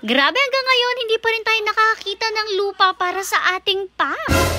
Grabe, hanggang ngayon, hindi pa rin tayo nakakita ng lupa para sa ating pack.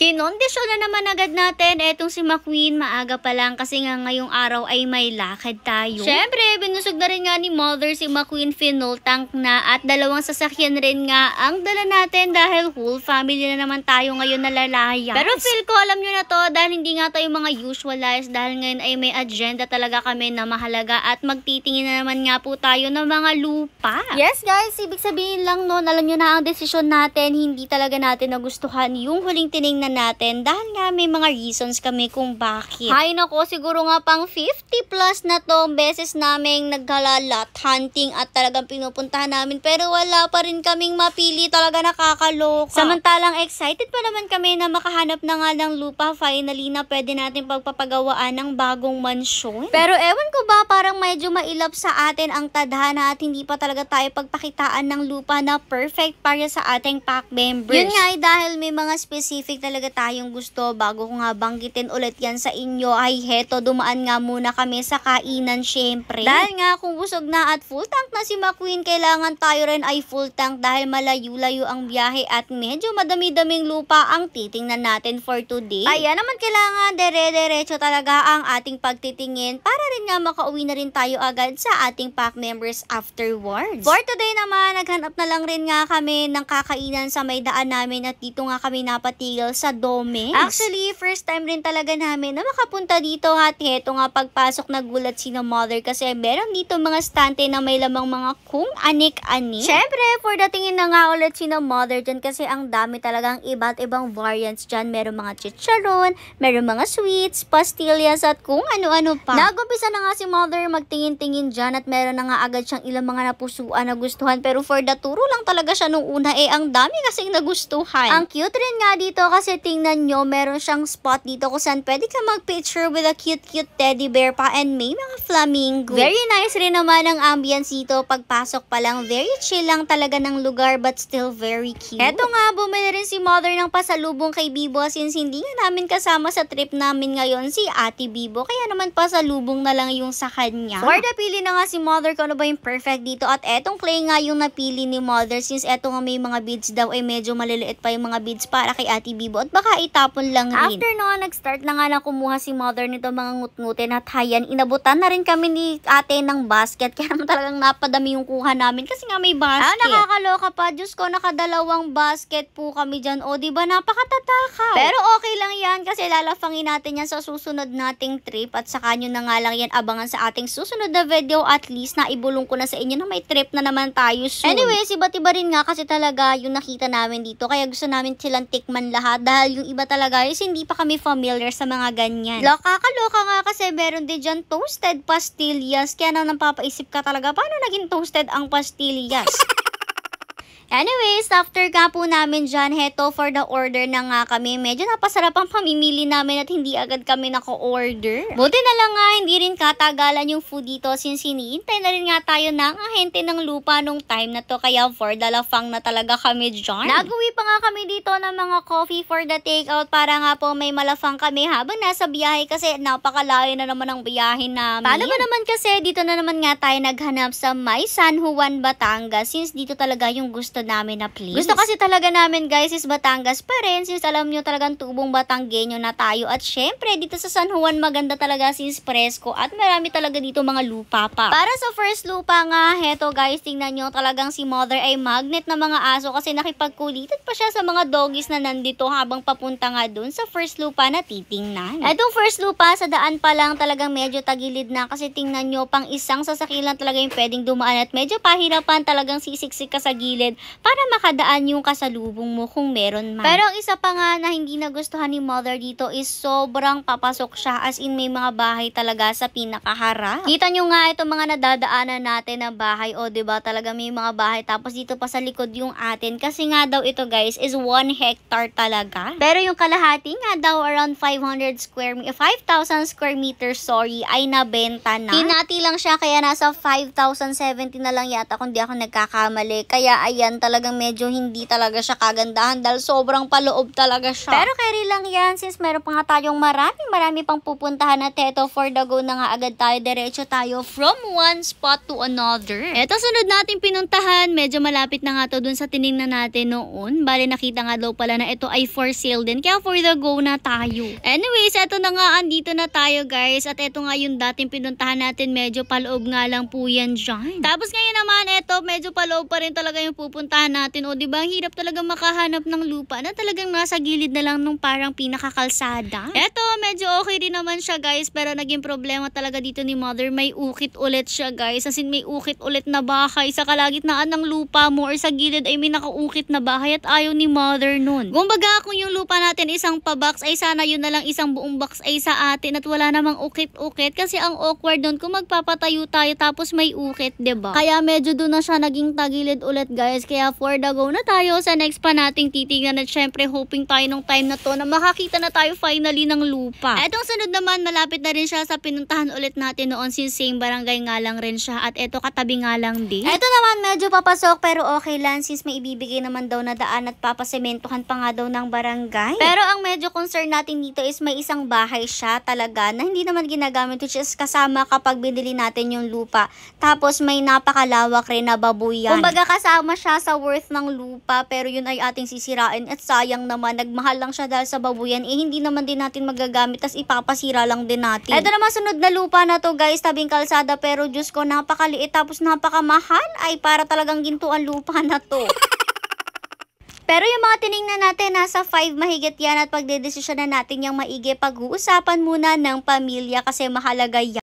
Kinondisyon na naman agad natin etong si McQueen, maaga pa lang kasi nga ngayong araw ay may lakad tayo. Syempre, binusog na rin nga ni Mother si McQueen, fuel tank na at dalawang sasakyan rin nga ang dala natin dahil whole family na naman tayo ngayon na lalayas. Pero feel ko alam nyo na to dahil hindi nga tayo mga usualize dahil ngayon ay may agenda talaga kami na mahalaga at magtitingin na naman nga po tayo ng mga lupa. Yes guys, ibig sabihin lang nun, alam nyo na ang desisyon natin, hindi talaga natin nagustuhan yung huling tiningnan natin dahil nga may mga reasons kami kung bakit. Hay nako, siguro nga pang 50 plus na to beses naming naghala-lot hunting at talagang pinupuntahan namin pero wala pa rin kaming mapili, talaga nakakaloka. Samantalang excited pa naman kami na makahanap na nga ng lupa finally na pwede natin pagpapagawaan ng bagong mansyon. Pero ewan ko ba, parang medyo mailap sa atin ang tadhana at hindi pa talaga tayo pagpakitaan ng lupa na perfect para sa ating pack members. Yun nga ay dahil may mga specific talaga tayong gusto. Bago ko nga banggitin ulit yan sa inyo ay heto, dumaan nga muna kami sa kainan syempre. Dahil nga kung busog na at full tank na si McQueen, kailangan tayo rin ay full tank dahil malayo-layo ang biyahe at medyo madami-daming lupa ang titingnan natin for today. Kaya naman kailangan dire-diretso talaga ang ating pagtitingin para rin nga makauwi na rin tayo agad sa ating pack members afterwards. For today naman, naghanap na lang rin nga kami ng kakainan sa may daan namin at dito nga kami napatigil sa Domex. Actually, first time rin talaga namin na makapunta dito at heto nga pagpasok nagulat si na Mother kasi meron dito mga stante na may lamang mga kung anik-anik. Syempre, for datingin na nga ulit si na Mother dyan kasi ang dami talagang iba't ibang variants dyan. Meron mga chicharon, meron mga sweets, pastillas at kung ano-ano pa. Nagumpisa na nga si Mother magtingin-tingin dyan at meron na nga agad siyang ilang mga napusuan na gustuhan pero for the turo lang talaga siya nung una ang dami kasing nagustuhan. Ang cute rin nga dito kasi tingnan nyo, meron siyang spot dito kung saan pwede ka mag-picture with a cute teddy bear pa and may mga flamingo. Very nice rin naman ang ambience dito. Pagpasok pa lang, very chill lang talaga ng lugar but still very cute. Eto nga, bumili rin si Mother ng pasalubong kay Bibo since hindi nga namin kasama sa trip namin ngayon si Ate Bibo. Kaya naman pasalubong na lang yung sa kanya. For napili na nga si Mother kung ano ba yung perfect dito at etong clay nga yung napili ni Mother since eto nga may mga beads daw ay medyo maliliit pa yung mga beads para kay Ate Bibo at baka itapon lang rin. After no, nag-start na nga na kumuha si Mother nito mga ngut-ngutin at hayan, inabutan na rin kami ni ate ng basket kaya naman talagang napadami yung kuha namin kasi nga may basket. Nakakaloka pa, Diyos ko, nakadalawang basket po kami dyan. O, diba, napakatatakaw. Pero okay lang yan kasi lalafangin natin yan sa susunod nating trip at saka nyo na nga lang yan abangan sa ating susunod na video, at least na ibulong ko na sa inyo na may trip na naman tayo soon. Anyways, iba't iba rin nga kasi talaga yung nakita namin dito kaya gusto namin silang tikman lahat dahil yung iba talaga is hindi pa kami familiar sa mga ganyan. Nakakaloka nga kasi meron din dyan toasted pastillas kaya nang napapaisip ka talaga paano naging toasted ang pastillas. Anyways, after nga po namin dyan, heto for the order na nga kami. Medyo napasarap ang pamimili namin at hindi agad kami nako-order. Buti na lang nga, hindi rin katagalan yung food dito since hinihintay na rin nga tayo ng ahente ng lupa nung time na to. Kaya for the lafang na talaga kami dyan. Nag-uwi pa nga kami dito ng mga coffee for the takeout para nga po may malafang kami habang nasa biyahe kasi napakalayo na naman ang biyahe namin. Paano ba naman kasi dito na naman nga tayo naghanap sa may San Juan, Batangas since dito talaga yung gusto namin na place. Gusto kasi talaga namin guys is Batangas pa rin since alam nyo talagang tubong Batanggenyo na tayo at syempre dito sa San Juan maganda talaga since presko at marami talaga dito mga lupa pa. Para sa first lupa nga, heto guys, tingnan nyo talagang si Mother ay magnet na mga aso kasi nakipagkulitan pa siya sa mga doggies na nandito habang papunta nga dun sa first lupa na titingnan. Itong first lupa sa daan pa lang talagang medyo tagilid na kasi tingnan nyo pang isang sasakyan talaga yung pwedeng dumaan at medyo pahirapan talagang sisiksik ka sa gilid para makadaan yung kasalubong mo kung meron man. Pero ang isa pa nga na hindi nagustuhan ni Mother dito is sobrang papasok siya as in may mga bahay talaga sa pinakaharap. Kita nyo nga itong mga nadadaanan natin na bahay o diba talaga may mga bahay tapos dito pa sa likod yung atin kasi nga daw ito guys is 1 hectare talaga. Pero yung kalahati nga daw around 5,000 square meters ay nabenta na. Hinati lang siya kaya nasa 5,070 na lang yata kung di ako nagkakamali. Kaya ayan talagang medyo hindi talaga siya kagandahan dahil sobrang paloob talaga siya. Pero carry lang yan since meron pa nga tayong marami pang pupuntahan na teto. For the go na nga agad tayo, diretso tayo from one spot to another. Eto sunod natin pinuntahan, medyo malapit na nga to dun sa tiningnan natin noon. Bale nakita nga daw pala na ito ay for sale din, kaya for the go na tayo. Anyways, eto na nga, andito na tayo guys, at eto nga yung dating pinuntahan natin, medyo paloob nga lang po yan dyan. Tapos ngayon naman, eto medyo paloob pa rin talaga yung pupuntahan natin. O diba, ang hirap talaga makahanap ng lupa na talagang nasa gilid na lang nung parang pinakakalsada. Eto, medyo okay rin naman siya guys, pero naging problema talaga dito ni mother, may ukit ulit siya guys. As in, may ukit ulit na bahay sa kalagitnaan ng lupa mo or sa gilid ay may nakaukit na bahay at ayaw ni mother nun. Kumbaga, kung yung lupa natin isang pa-box ay sana yun na lang isang buong box ay sa atin at wala namang ukit-ukit kasi ang awkward nun kung magpapatayo tayo tapos may ukit, diba? Kaya medyo doon na siya naging tagilid ulit guys, kaya for the go na tayo sa next pa nating titignan at syempre hoping tayo nung time na to na makakita na tayo finally ng lupa. Etong sunod naman, malapit na rin siya sa pinuntahan ulit natin noon since same barangay nga lang rin siya at eto katabi nga lang din. Eto naman medyo papasok pero okay lang since may ibibigay naman daw na daan at papasementohan pa nga daw ng barangay. Pero ang medyo concern natin dito is may isang bahay siya talaga na hindi naman ginagamit, which is kasama kapag binili natin yung lupa. Tapos may napakalawak rin na babuyan. Kumbaga kasama siya sa worth ng lupa pero yun ay ating sisirain at sayang naman, nagmahal lang siya dahil sa babuyan, hindi naman din natin magagamit tas ipapasira lang din natin. Ito naman sunod na lupa na to guys, tabing kalsada pero Diyos ko napakaliit tapos napakamahal, ay para talagang gintuan lupa na to. Pero yung mga tiningnan natin, nasa 5 mahigit yan at pagdedesisyon na natin yung maigi, pag-uusapan muna ng pamilya kasi mahalaga yan.